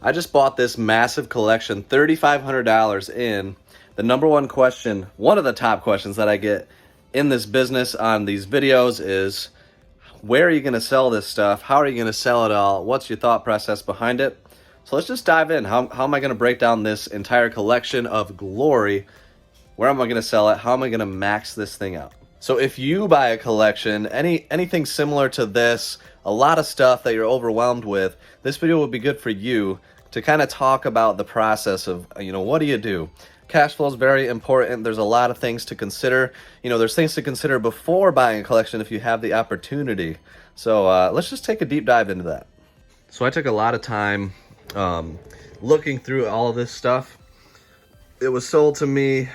I just bought this massive collection, $3,500 in. The number one question, one of the top questions that I get in this business on these videos is, where are you going to sell this stuff? How are you going to sell it all? What's your thought process behind it? So let's just dive in. How am I going to break down this entire collection of glory? Where am I going to sell it? How am I going to max this thing out? So if you buy a collection, anything similar to this, a lot of stuff that you're overwhelmed with, this video would be good for you to kind of talk about the process of, what do you do? Cash flow is very important. There's a lot of things to consider. There's things to consider before buying a collection if you have the opportunity. So let's just take a deep dive into that. So I took a lot of time looking through all of this stuff. It was sold to me,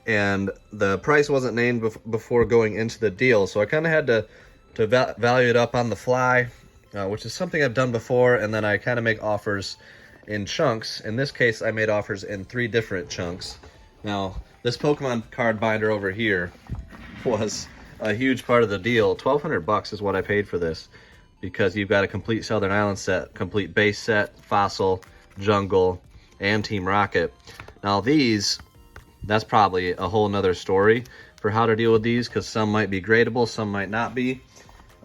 and the price wasn't named before going into the deal, so I kind of had to value it up on the fly, which is something I've done before, and then I kind of make offers in chunks. In this case, I made offers in 3 different chunks. Now, this Pokemon card binder over here was a huge part of the deal. $1,200 is what I paid for this, because you've got a complete Southern Island set, complete base set, Fossil, Jungle, and Team Rocket. Now these, that's probably a whole nother story for how to deal with these, because some might be gradable, some might not be.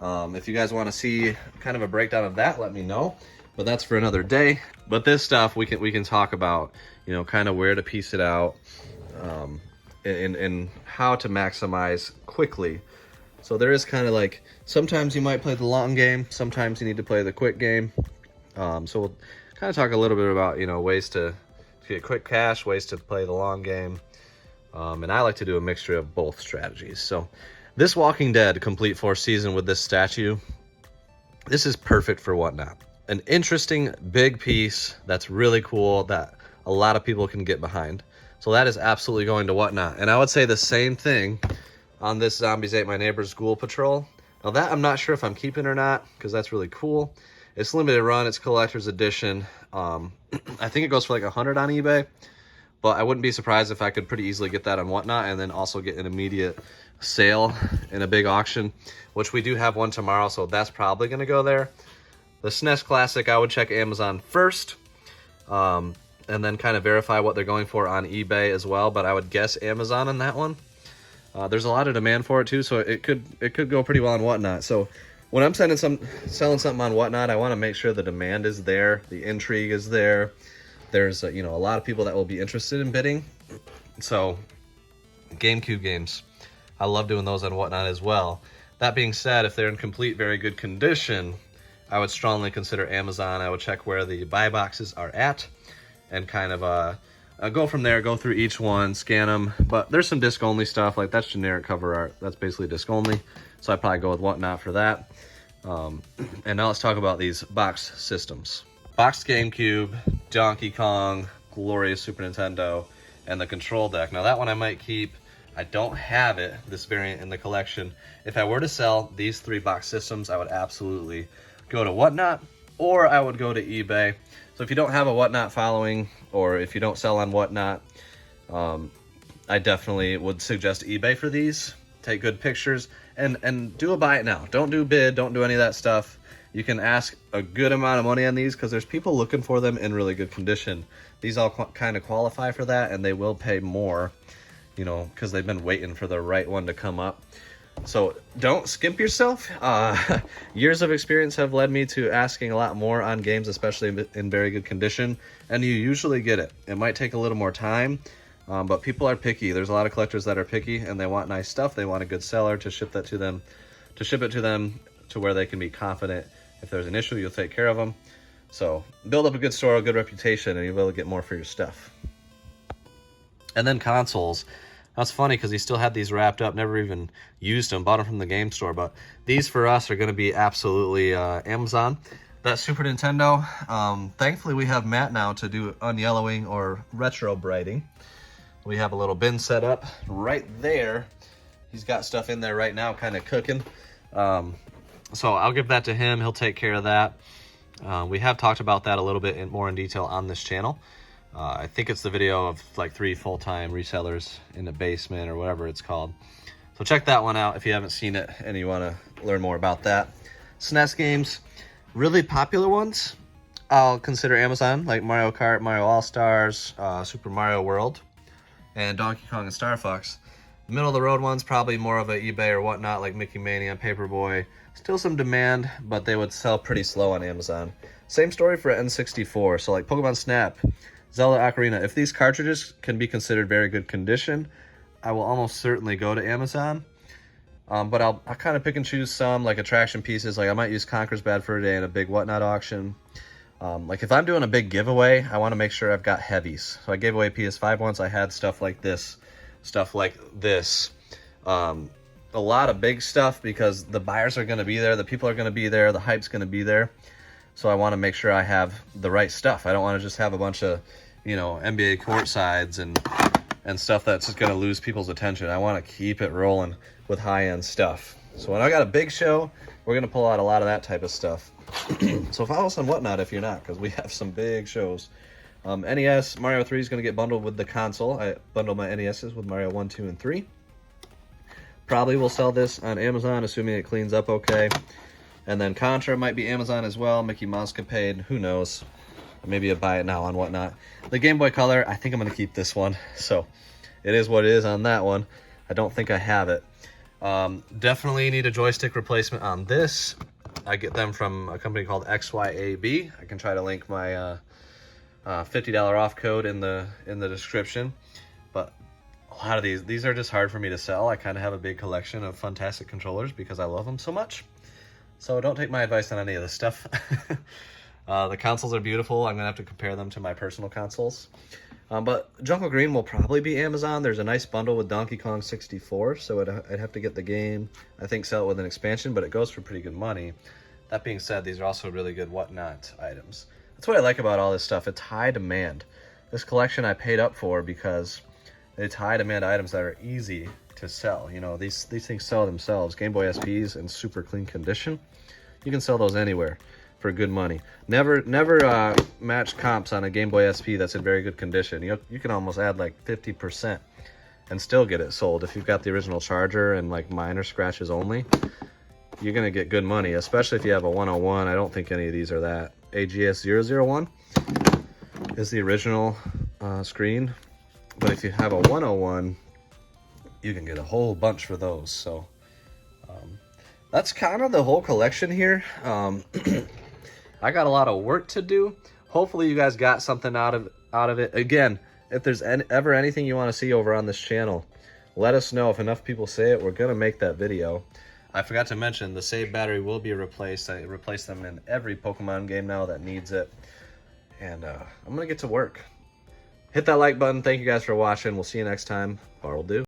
If you guys want to see kind of a breakdown of that, let me know, but that's for another day. But this stuff we can talk about, kind of where to piece it out, and how to maximize quickly. So there is kind of like, sometimes you might play the long game, sometimes you need to play the quick game. So we'll kind of talk a little bit about, ways to get quick cash, ways to play the long game. And I like to do a mixture of both strategies. So this Walking Dead Complete 4th season with this statue, this is perfect for Whatnot. An interesting big piece that's really cool that a lot of people can get behind. So that is absolutely going to Whatnot. And I would say the same thing on this Zombies Ate My Neighbor's Ghoul Patrol. Now that I'm not sure if I'm keeping or not, because that's really cool. It's limited run, it's collector's edition. I think it goes for like $100 on eBay, but I wouldn't be surprised if I could pretty easily get that on Whatnot and then also get an immediate sale in a big auction, which we do have one tomorrow, so that's probably going to go there. The SNES Classic, I would check Amazon first, and then kind of verify what they're going for on eBay as well, but I would guess Amazon on that one. There's a lot of demand for it too, so it could go pretty well on Whatnot. So when I'm selling something on Whatnot, I want to make sure the demand is there, the intrigue is there. There's a lot of people that will be interested in bidding. So GameCube games, I love doing those on Whatnot as well. That being said, if they're in complete, very good condition, I would strongly consider Amazon. I would check where the buy boxes are at and kind of go from there, go through each one, scan them. But there's some disc only stuff, like that's generic cover art. That's basically disc only. So I'd probably go with Whatnot for that. And now let's talk about these box systems. Boxed GameCube, Donkey Kong, glorious Super Nintendo, and the control deck. Now that one I might keep. I don't have it, this variant, in the collection. If I were to sell these 3 box systems, I would absolutely go to Whatnot, or I would go to eBay. So if you don't have a Whatnot following, or if you don't sell on Whatnot, I definitely would suggest eBay for these. Take good pictures and do a buy it now. Don't do bid, don't do any of that stuff. You can ask a good amount of money on these because there's people looking for them in really good condition. These all kind of qualify for that, and they will pay more, because they've been waiting for the right one to come up. So don't skimp yourself. Years of experience have led me to asking a lot more on games, especially in very good condition, and you usually get it. It might take a little more time, but people are picky. There's a lot of collectors that are picky, and they want nice stuff. They want a good seller to ship it to them to where they can be confident if there's an issue, you'll take care of them. So build up a good store, a good reputation, and you'll be able to get more for your stuff. And then consoles. That's funny because he still had these wrapped up, never even used them, bought them from the game store. But these for us are going to be absolutely Amazon. That Super Nintendo, thankfully we have Matt now to do unyellowing or retro brighting. We have a little bin set up right there. He's got stuff in there right now kind of cooking. So I'll give that to him. He'll take care of that. We have talked about that a little bit more in detail on this channel. I think it's the video of like 3 full-time resellers in the basement or whatever it's called. So check that one out if you haven't seen it and you want to learn more about that. SNES games, really popular ones. I'll consider Amazon, like Mario Kart, Mario All-Stars, Super Mario World, and Donkey Kong and Star Fox. The middle of the road ones, probably more of an eBay or whatnot, like Mickey Mania, Paperboy. Still some demand, but they would sell pretty slow on Amazon. Same story for N64. So like Pokemon Snap, Zelda Ocarina. If these cartridges can be considered very good condition, I will almost certainly go to Amazon. But I'll kind of pick and choose some, like attraction pieces. Like I might use Conker's Bad Fur Day in a big whatnot auction. Like if I'm doing a big giveaway, I want to make sure I've got heavies. So I gave away PS5 once. I had stuff like this, a lot of big stuff because the buyers are going to be there, the people are going to be there, the hype's going to be there. So I want to make sure I have the right stuff. I don't want to just have a bunch of, you know, NBA courtsides and stuff that's just going to lose people's attention. I want to keep it rolling with high-end stuff. So when I got a big show, we're going to pull out a lot of that type of stuff. So follow us on Whatnot if you're not, because we have some big shows. NES, Mario 3 is going to get bundled with the console. I bundled my NESs with Mario 1, 2, and 3. Probably will sell this on Amazon, assuming it cleans up okay. And then Contra might be Amazon as well. Mickey Mouse Capade, who knows? Maybe I buy it now on Whatnot. The Game Boy Color, I think I'm going to keep this one. So it is what it is on that one. I don't think I have it. Definitely need a joystick replacement on this. I get them from a company called XYAB. I can try to link my $50 off code in the description. But a lot of these are just hard for me to sell. I kind of have a big collection of Funtastic controllers because I love them so much. So don't take my advice on any of this stuff. The consoles are beautiful. I'm gonna have to compare them to my personal consoles. But Jungle Green will probably be Amazon. There's a nice bundle with Donkey Kong 64, so I'd have to get the game. I think sell it with an expansion, but it goes for pretty good money. That being said, these are also really good Whatnot items. That's what I like about all this stuff. It's high demand. This collection I paid up for because it's high demand items that are easy to sell. You know, these things sell themselves. Game Boy SPs in super clean condition. You can sell those anywhere for good money. Never match comps on a Game Boy SP that's in very good condition. You can almost add like 50% and still get it sold. If you've got the original charger and like minor scratches only, you're gonna get good money, especially if you have a 101. I don't think any of these are that. AGS 001 is the original screen, but if you have a 101, you can get a whole bunch for those. So that's kind of the whole collection here. I got a lot of work to do. Hopefully you guys got something out of it. Again, if there's ever anything you want to see over on this channel, let us know. If enough people say it, we're gonna make that video. I forgot to mention the save battery will be replaced. I replace them in every Pokemon game now that needs it. And I'm gonna get to work. Hit that like button. Thank you guys for watching. We'll see you next time. Bar will do.